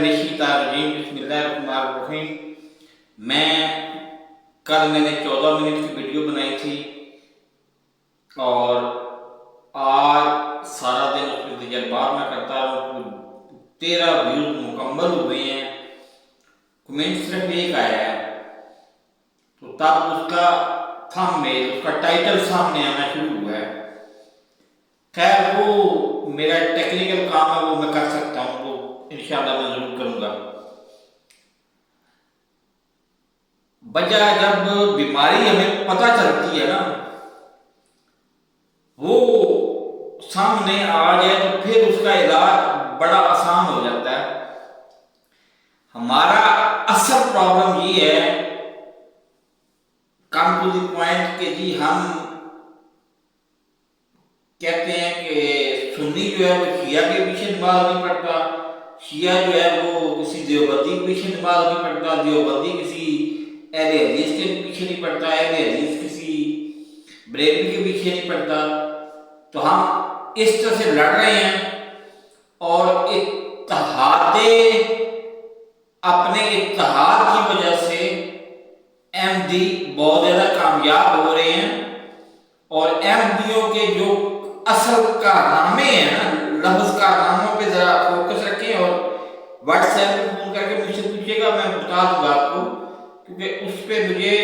बिस्मिल्लाहिर्रहमानिर्रहीम। मैं कल मैंने 14 मिनट की वीडियो बनाई थी और आज सारा दिन उसमें तजर्बात मैं करता हूँ। 13 व्यूज मुकम्मल हुए हैं। कमेंट सिर्फ एक आया है, तो तब उसका थंबनेल, उसका टाइटल सामने आना शुरू हुआ है। खैर, वो मेरा टेक्निकल काम है, वो मैं कर सकता हूँ, वो इंशाल्लाह मैं जरूर करूँगा। वजह जब बीमारी हमें पता चलती है ना, वो सामने आ जाए तो फिर उसका इलाज बड़ा आसान हो जाता है। हमारा असल प्रॉब्लम ये है, कम टू द पॉइंट, कि जी हम कहते हैं कि सुन्नी जो है वो शिया के पीछे नमाज नहीं पढ़ता, शिया जो है वो किसी देवबंदी के पीछे नमाज नहीं पढ़ता, देवबंदी किसी अहले हदीस के पीछे नहीं पढ़ता, अहले हदीस किसी बरेलवी के पीछे नहीं पढ़ता। तो हम इस तरह से लड़ रहे हैं और अपने इत्तेहाद की वजह से एमडी बहुत ज्यादा कामयाब हो रहे हैं। और एमडीओ के जो असल कारनामे हैं ना, लफ्ज कारनामों पे जरा फोकस रखें और व्हाट्सएप पे फोन करके मुझसे पूछिएगा, मैं बता दूंगा आपको, क्योंकि उस पर मुझे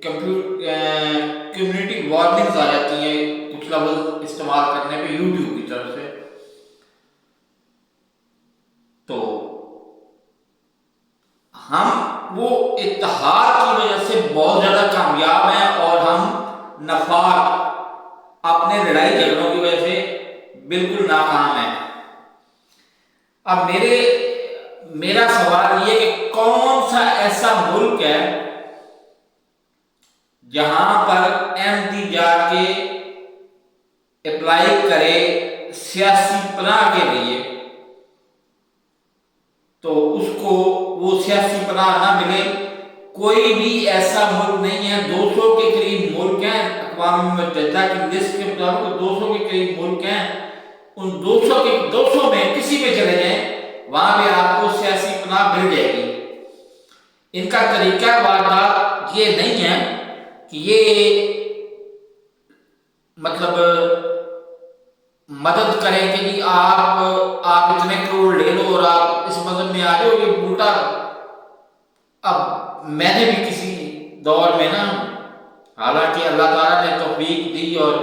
कम्युनिटी वार्निंग्स आ जाती हैं कुछ लफ्ज इस्तेमाल करने पे यूट्यूब की तरफ से। तो हम वो इत्तेहाद की वजह से बहुत ज्यादा कामयाब हैं और हम नफाक अपने लड़ाई झगड़ों की वजह से बिल्कुल नाकाम है। अब मेरा सवाल ये कि कौन सा ऐसा मुल्क है जहां पर एमडी जाके अप्लाई करे सियासी पनाह के लिए, तो उसको वो सियासी पनाह ना मिले। कोई भी ऐसा मुल्क नहीं है। 200 के करीब मुल्क हैं, अक़वाम मुत्तहिदा की लिस्ट के मुताबिक 200 के करीब मुल्क हैं। उन 200 में किसी में चले जाएं, वहां पे आपको सियासी पनाह मिल जाएगी। इनका तरीका वारदात ये नहीं है कि ये मतलब मदद करें कि जी आप इतने करोड़ ले लो और आप इस मजहब में आ जाओ। ये उल्टा, अब मैंने भी किसी दौर में ना, हालांकि अल्लाह ताला ने तौफीक दी और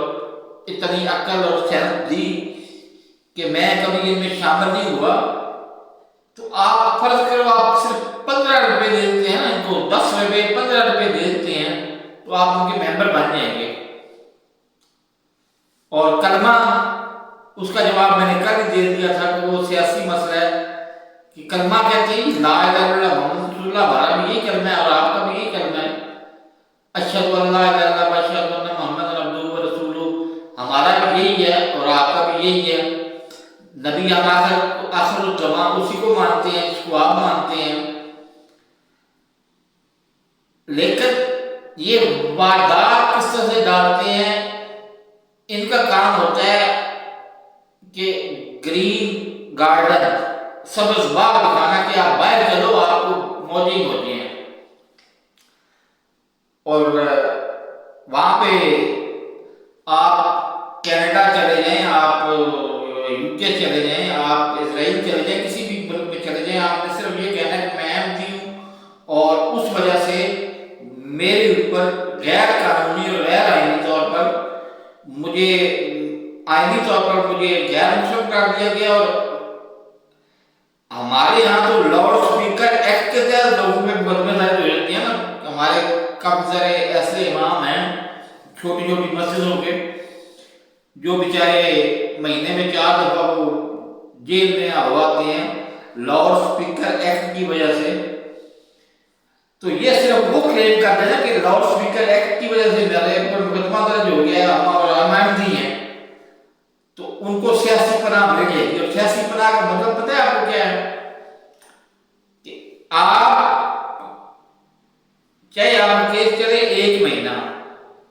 इतनी अक्ल और सेहत दी कि मैं कभी इनमें शामिल नहीं हुआ, तो आप फर्ज करो आप सिर्फ 15 रुपए दे देते हैं ना, इनको 10 रुपए 15 रुपए दे देते हैं, तो आप उनके मेंबर बन जाएंगे। और कलमा, उसका जवाब मैंने कल दे दिया था कि वो सियासी मसला है कि कलमा कहते हैं ला इलाहा इल्लल्लाह मुहम्मद रसूलुल्लाह, हमारा भी यही कलमा है और आपका भी यही कलमा है। अशहदु अल्ला इलाहा इल्लल्लाह व अशहदु अन्ना मुहम्मदन अब्दुहु व रसूलुहु, हमारा भी यही है और आपका भी यही है। नबी आखिरुज़्ज़मा उसी को मानते हैं जिसको आप मानते हैं। लेकिन ये वारदात किस तरह से डालते हैं, इनका काम होता है कि ग्रीन गार्डन, सब्ज बाग दिखाना कि आप बाहर चलो, आपको मौजी मौजी हैं। और वहां पे आप कनाडा चले जाएं, आप यूके चले जाएं, आप इजराइल चले जाएं, किसी भी मुल्क में चले जाएं, आपने सिर्फ ये कहना है कि मैं एमडी हूं और उस वजह से मेरे ऊपर गैर कानूनी और गैर आईनी तौर पर मुझे गैर मुस्लिम कर दिया गया। और हमारे यहाँ तो लाउड स्पीकर एक्ट के तहत लोगों में मुकदमे दर्ज हो जाती है ना। हमारे काफी सारे ऐसे इमाम हैं छोटी छोटी मस्जिदों के, जो बेचारे महीने में 4 दफा वो जेल में आते हैं लाउड स्पीकर एक्ट की वजह से। तो ये सिर्फ वो क्लेम करते हैं कि लाउड स्पीकर एक्ट की वजह से मेरे ऊपर मुकदमा दर्ज हो गया हम एमडी हैं, तो उनको सियासी पनाह मिल जाएगी। और सियासी पनाह का मतलब पता है आपको क्या है? कि आप चाहे आपका केस चले 1 महीना,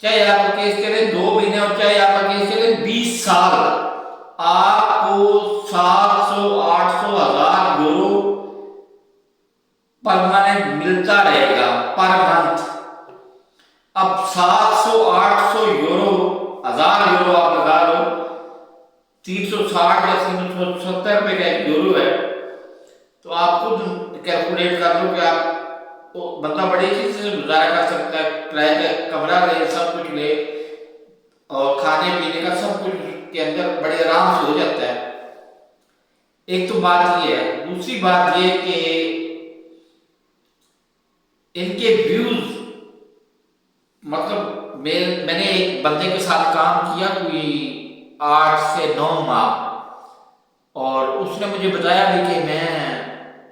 चाहे आपका केस चले 2 महीने और चाहे आपका केस चले 20 साल, आपको 700, 800, 1000 यूरो परमानेंट मिलता रहेगा पर मंथ। अब 700 800 यूरो 1000 यूरो आप लगा लो, 360 या 370 रुपए का एक यूरो है। तो आप खुद कैलकुलेट कर लो कि आप तो बंदा बड़ी चीज से गुजारा कर सकता है, किराए का कमरा ले, सब कुछ ले और खाने पीने का सब कुछ के अंदर बड़े आराम से हो जाता है। एक तो बात ये है। दूसरी बात ये कि इनके व्यूज, मतलब मैंने एक बंदे के साथ काम किया कोई 8 से 9 माह, और उसने मुझे बताया भी कि मैं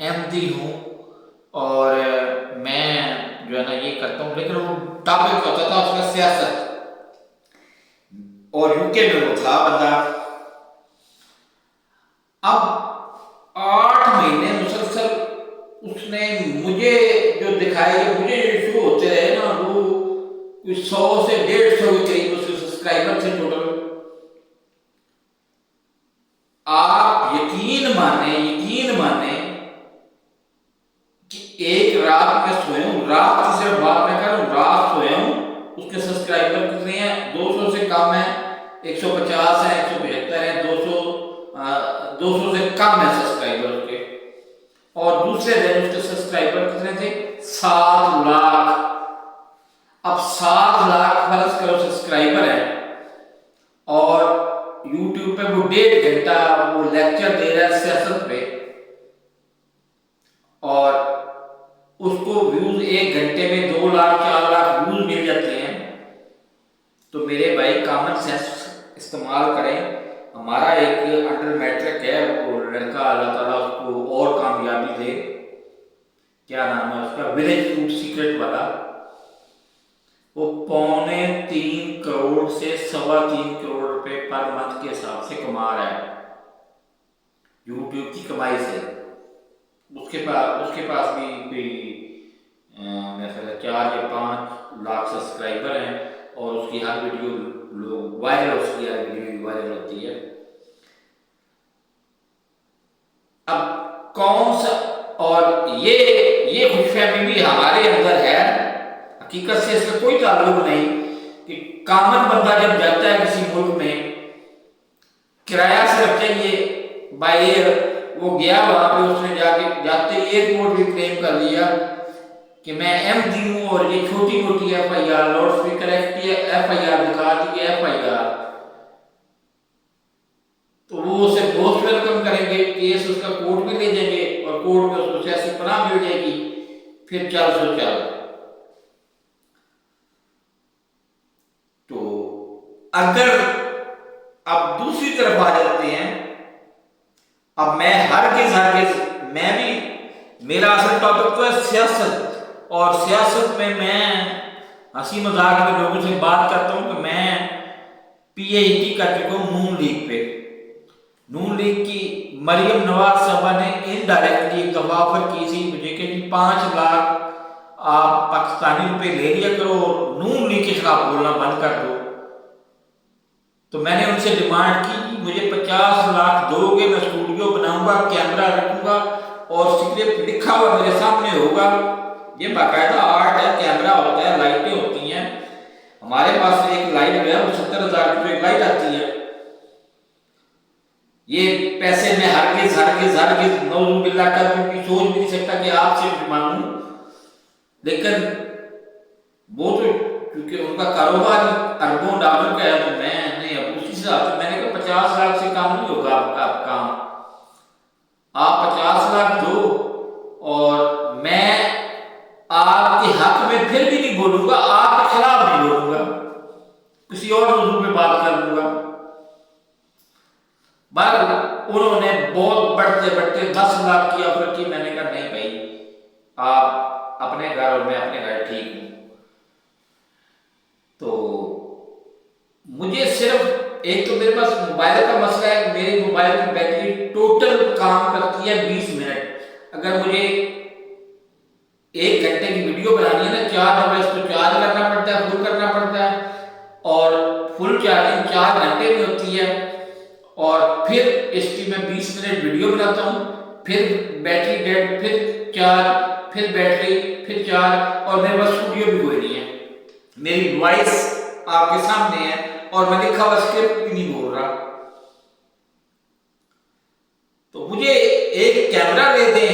एमडी हूँ और मैं जो है ना ये करता हूँ, लेकिन वो टॉपिक होता था उसका सियासत, और यूके में वो था बंदा। अब 8 महीने मुसलसल उसने मुझे जो दिखाया कि मुझे जो शो होते रहे ना, वो 100 से 150 के करीब उसके सब्सक्राइबर थे टोटल। आप यकीन माने कि एक रात में सोया हूं, रात की सिर्फ बात मैं कर रहा हूं, रात सोया हूं, उसके सब्सक्राइबर कितने हैं? 200 से कम है, 150 है, 175 है, 200 से कम है सब्सक्राइबर उसके। और दूसरे दिन उसके सब्सक्राइबर कितने थे? 7 लाख। अब 7 लाख फर्ज करो सब्सक्राइबर है, और यूट्यूब पे वो 1.5 घंटा वो लेक्चर दे रहा है सियासत पे, और उसको व्यूज 1 घंटे में 2 लाख 4 लाख व्यूज मिल जाते हैं। तो मेरे भाई कॉमन सेंस इस्तेमाल करें। हमारा एक अंडर मैट्रिक है वो लड़का, अल्लाह ताला उसको और कामयाबी दे। क्या नाम है उसका? विलेज फूड सीक्रेट वाला। वो 2.25 करोड़ से 3.25 करोड़ रुपए पर मंथ के हिसाब से कमा रहा है यूट्यूब की कमाई से। उसके पास भी कोई मेरे ख्याल 4 या 5 लाख सब्सक्राइबर हैं, और उसकी हर वीडियो लोग वायरल, उसकी हर वीडियो वायरल होती है। अब कौन सा, और ये खुशफहमी भी हमारे अंदर है, हकीकत से इसका कोई ताल्लुक नहीं कि कॉमन बंदा जब जाता है किसी मुल्क में, किराया सिर्फ चाहिए बाय एयर, वो गया वहां पे, उसने जाते एयरपोर्ट भी क्लेम कर लिया कि मैं एमडी हूं, और ये छोटी मोटी FIR, लाउड स्पीकर FIR दिखा दी, FIR, तो वो उसे बहुत वेलकम करेंगे, केस उसका कोर्ट में ले जाएंगे, और कोर्ट में उसको सियासी पनाह मिल जाएगी, फिर 400। तो अगर अब दूसरी तरफ आ जाते हैं, अब मैं हरगिज मैं भी, मेरा असल टॉपिक तो है सियासत, और सियासत में मैं हंसी मजाक में लोगों से बात करता हूं कि मैं PhD कर चुका हूं नून लीग पे। नून लीग की मरियम नवाज साहबा ने इनडायरेक्टली एक ऑफर की थी मुझे कि 5 लाख आप पाकिस्तानी रुपए ले लिया करो, नून लीग के खिलाफ बोलना बंद कर दो। तो मैंने उनसे डिमांड की, मुझे 50 लाख दोगे, मैं स्टूडियो बनाऊंगा, कैमरा रखूंगा, और स्क्रिप्ट लिखा हुआ मेरे सामने होगा। ये बाकायदा आर्ट है, कैमरा होता है, लाइटें होती हैं। हमारे पास एक लाइट जो है वो 70,000 की एक लाइट आती है। ये पैसे में हरगिज नौजुबिल्लाह का क्योंकि सोच भी नहीं सकता कि आपसे मांगू, लेकिन वो तो क्योंकि उनका कारोबार अरबों डॉलर का है, तो मैंने अब उसी हिसाब से मैंने कहा 50 लाख से काम नहीं होगा आपका काम, आप 50 लाख दो, और मैं आपके हक में फिर भी नहीं बोलूंगा, आपके खिलाफ नहीं बोलूंगा, किसी और मौजूद में बात कर लूंगा। पर उन्होंने बहुत बढ़ते 10 लाख की ऑफर की। मैंने कहा नहीं भाई, आप अपने घर और मैं अपने घर, ठीक हूं। तो मुझे सिर्फ एक तो मेरे पास मोबाइल का मसला है, मेरी मोबाइल की बैटरी टोटल काम करती है 20 मिनट। अगर मुझे 1 घंटे की वीडियो बनानी है ना, 4 दफा इसको चार्ज करना पड़ता है, फुल करना पड़ता है, और फुल चार्जिंग 4 घंटे में होती है, और फिर इसकी मैं 20 मिनट वीडियो बनाता हूँ, फिर बैटरी डेड, फिर चार्ज, फिर बैटरी, फिर चार्ज, और मेरे पास स्टूडियो भी कोई नहीं है। मेरी वॉइस आपके सामने है और मैं लिखा हुआ स्क्रिप्ट भी नहीं बोल रहा। तो मुझे एक कैमरा ले दें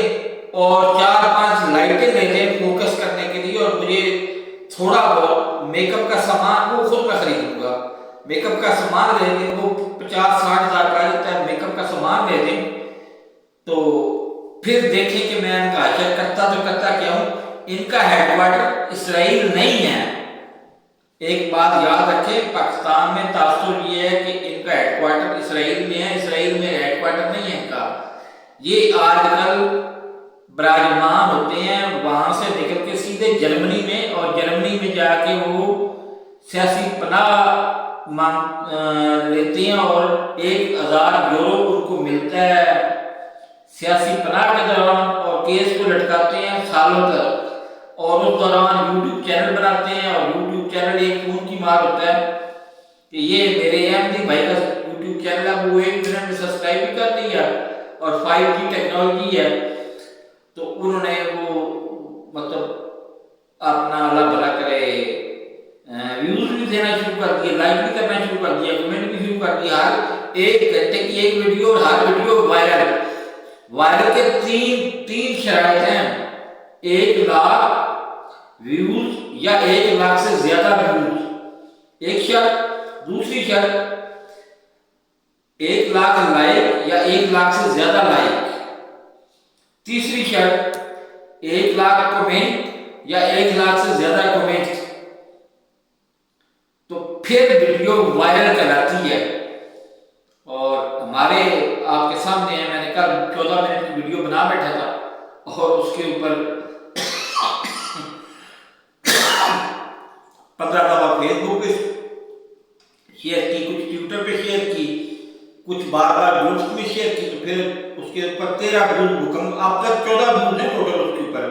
और 4-5 लाइटें ले दें फोकस करने के लिए, और मुझे थोड़ा बहुत मेकअप का सामान वो खुद मैं खरीदूंगा। मेकअप का सामान ले दें, वो 50-60 हज़ार का आता है, मेकअप का सामान ले दें, तो फिर देखें कि मैं इनका हशर करता तो करता क्या हूं। इनका हेडक्वार्टर इसराइल नहीं है। एक बात याद रखें, पाकिस्तान में तासुर ये है कि इनका हेडक्वार्टर इसराइल में है, इसराइल में हेडक्वार्टर नहीं है इनका। ये आजकल विराजमान होते हैं वहां से निकल के सीधे जर्मनी में, और जर्मनी में जाके वो सियासी पनाह लेते हैं और 1000 यूरो उनको मिलता है सियासी पनाह के दौरान, और केस को लटकाते हैं सालों तक, और उस दौरान यूट्यूब चैनल बनाते हैं। और यूट्यूब चैनल एक खून की मार होता है कि ये मेरे अहमदी भाई का यूट्यूब चैनल है, वो 1 मिनट में सब्सक्राइब भी कर दिया, और 5G टेक्नोलॉजी है तो उन्होंने वो मतलब अपना अल्लाह भला करे व्यूज भी देना शुरू कर दिए, लाइक भी करना शुरू कर दिया, कमेंट भी शुरू कर दिया। हर 1 घंटे की एक वीडियो, और हर वीडियो वायरल के तीन शर्त हैं। 1 लाख व्यूज या 1 लाख से ज्यादा व्यूज, एक शर्त। दूसरी शर्त 1 लाख लाइक या 1 लाख से ज्यादा लाइक। तीसरी शर्त 1 लाख कमेंट या 1 लाख से ज्यादा कमेंट, तो फिर वीडियो वायरल कहलाती है। और हमारे आपके सामने है, मैंने कल 14 मिनट की वीडियो बना बैठा था, और उसके ऊपर 15 दफा फेसबुक पे शेयर की, कुछ ट्विटर पे शेयर की, कुछ बार ग्रुप्स में शेयर की, तो फिर उसके ऊपर 13 व्यूज भूकंप, अब तक 14 व्यूज हैं टोटल उसके ऊपर।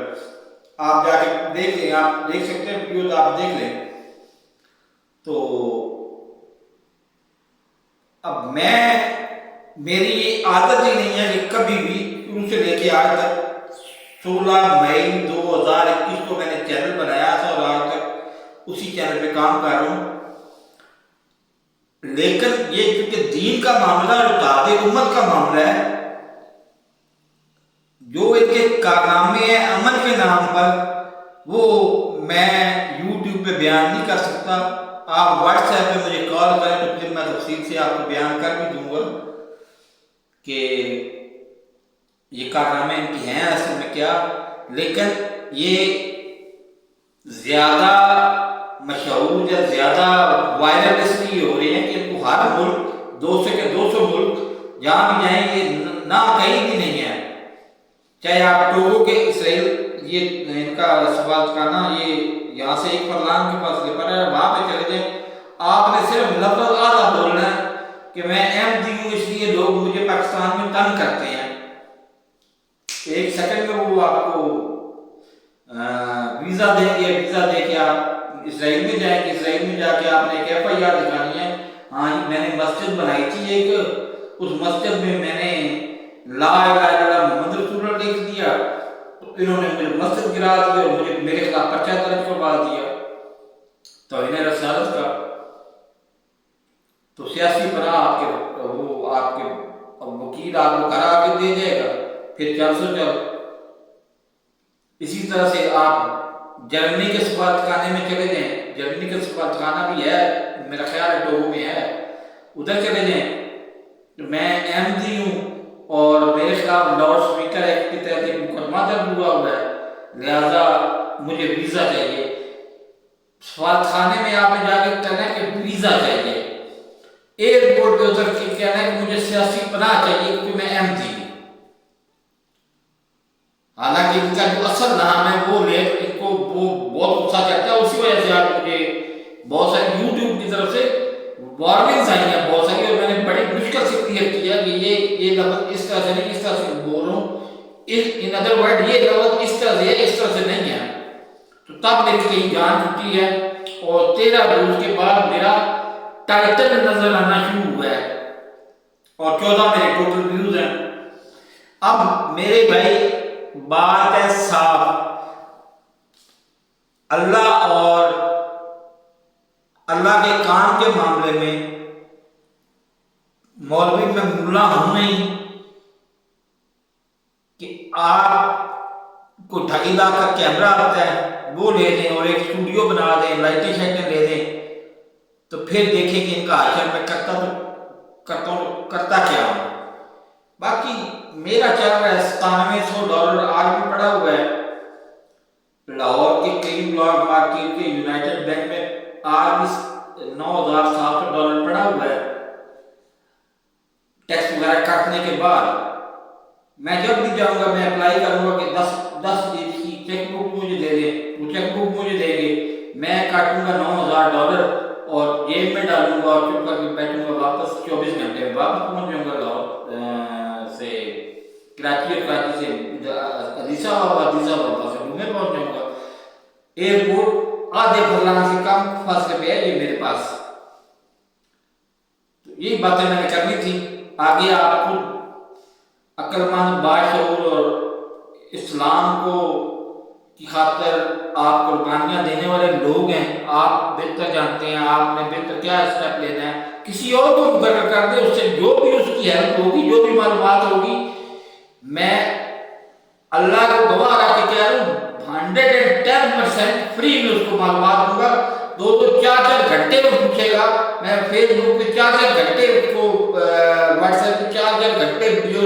आप जाके देख लें, आप देख सकते हैं वीडियो, आप देख लें। तो अब मेरी आदत ही नहीं है कि कभी भी शुरू से लेके आज तक 16 मई 2021 को मैंने चैनल बनाया था, और आज तक उसी चैनल पे काम कर रहा हूं। लेकिन ये क्योंकि दीन का मामला और तादे उम्मत का मामला है, जो इनके कारनामे हैं अमन के नाम पर, वो मैं YouTube पे बयान नहीं कर सकता। आप WhatsApp पे मुझे कॉल करें तो फिर मैं तफसील से आपको बयान कर भी दूंगा कि ये कारनामे इनके हैं असल में क्या। लेकिन ये ज्यादा मशहूर या ज्यादा वायरल इसलिए हो रहे हैं कि इनको हर मुल्क 200 के 200 मुल्क जहां भी जाएं, ये ना कहीं भी नहीं है। चाहे आप टोगो के इसराइल, ये इनका सफारतखाना ये यहाँ से 1 फरलांग के फासले पर है, वहां पे चले जाए, आपने सिर्फ लफ्ज आधा बोलना है कि मैं अहमदी हूं इसलिए लोग मुझे पाकिस्तान में तंग करते हैं। 1 सेकंड में वो आपको वीजा देंगे, वीजा देके आप इसराइल में जाएंगे। इसराइल में जाके आपने एक FIR दिखानी है, हाँ मैंने मस्जिद बनाई थी एक, उस मस्जिद में मैंने ला इलाहा इल्लल्लाह मुहम्मद रसूलुल्लाह लिख दिया, तो इन्होंने मुझे मस्जिद गिरा दी और मुझे मेरे खिलाफ पर्चा दर्ज करवा दिया, तो इन्हें रसालत का। तो सियासी पनाह आपके वो आपके वकील आपको करा के दे जाएगा, फिर 400 इसी तरह से आप जर्मनी के सफारतखाने में चले जाएं, जर्मनी का सफारतखाना भी है मेरा ख्याल है टोगो में है, उधर चले जाएं। तो मैं अहमदी हूँ और मेरे खिलाफ लाउड स्पीकर एक्ट के तहत एक मुकदमा दर्ज हुआ है, लिहाजा मुझे वीजा चाहिए। सफारतखाने में आपने जाकर कहना है कि वीजा चाहिए, एयरपोर्ट पे उतर के कहना है कि मुझे सियासी पनाह चाहिए क्योंकि मैं अहमदी हूँ। हालांकि इनका जो असल नाम है वो ले, इनको वो बहुत गुस्सा चढ़ता है, उसी वजह से आप मुझे बहुत सारी यूट्यूब की तरफ से वार्निंग्स आई हैं बहुत सारी, और मैंने बड़ी मुश्किल से क्लियर किया कि ये लफ्ज इस तरह से नहीं, इस तरह से बोल रहा हूँ, इन अदर वर्ड ये लफ्ज इस तरह से है, इस तरह से नहीं है। तो तब मेरी कहीं जान छूटी है, और 13 व्यूज के बाद मेरा टाइटल नजर आना शुरू हुआ है, और 14 मेरे टोटल व्यूज हैं। अब मेरे भाई बात है साफ, अल्लाह और अल्लाह के काम के मामले में मौलवी में मुल्ला हूं नहीं कि आप को 2.5 लाख का कैमरा आता है वो ले दें और एक स्टूडियो बना दें, लाइटें शाइटें ले दें, तो फिर देखें कि इनका आखिर में करता क्या हूं। बाकी मेरा चल रहा है $9700 आज भी पड़ा हुआ है लाहौर के कई ब्लॉक मार्केट के यूनाइटेड बैंक में, आज भी $9700 पड़ा हुआ है टैक्स वगैरह काटने के बाद। मैं जब भी जाऊंगा मैं अप्लाई करूंगा कि 10 पेज की चेकबुक मुझे दे दे, वो चेकबुक मुझे देंगे, मैं काटूंगा $9000 और जेब में डालूंगा और चुप करके बैठूंगा, वापस 24 घंटे में वापस पहुंच जाऊंगा लाहौर से, कराची और कराची से अदीसा वापस में पहुंच जाऊंगा। एयरपोर्ट आधे फरलांग से कम फासले पे है ये मेरे पास। तो यही बातें मैंने करनी थी। आगे आपको अक्लमंद बाशऊर और इस्लाम को की खातर आप कुर्बानियां देने वाले लोग हैं, आप बेहतर जानते हैं आपने बेहतर क्या स्टेप लेना है। किसी और को मुकर्रर कर दे, उससे जो भी उसकी हेल्प होगी, जो भी मालूमात होगी, मैं अल्लाह को गवाह रख के कह रहा हूँ 110% फ्री में उसको मालूमात दूंगा। 2-4 घंटे में पूछेगा, मैं फेसबुक पे 4 घंटे उसको, व्हाट्सएप पे 4 घंटे वीडियो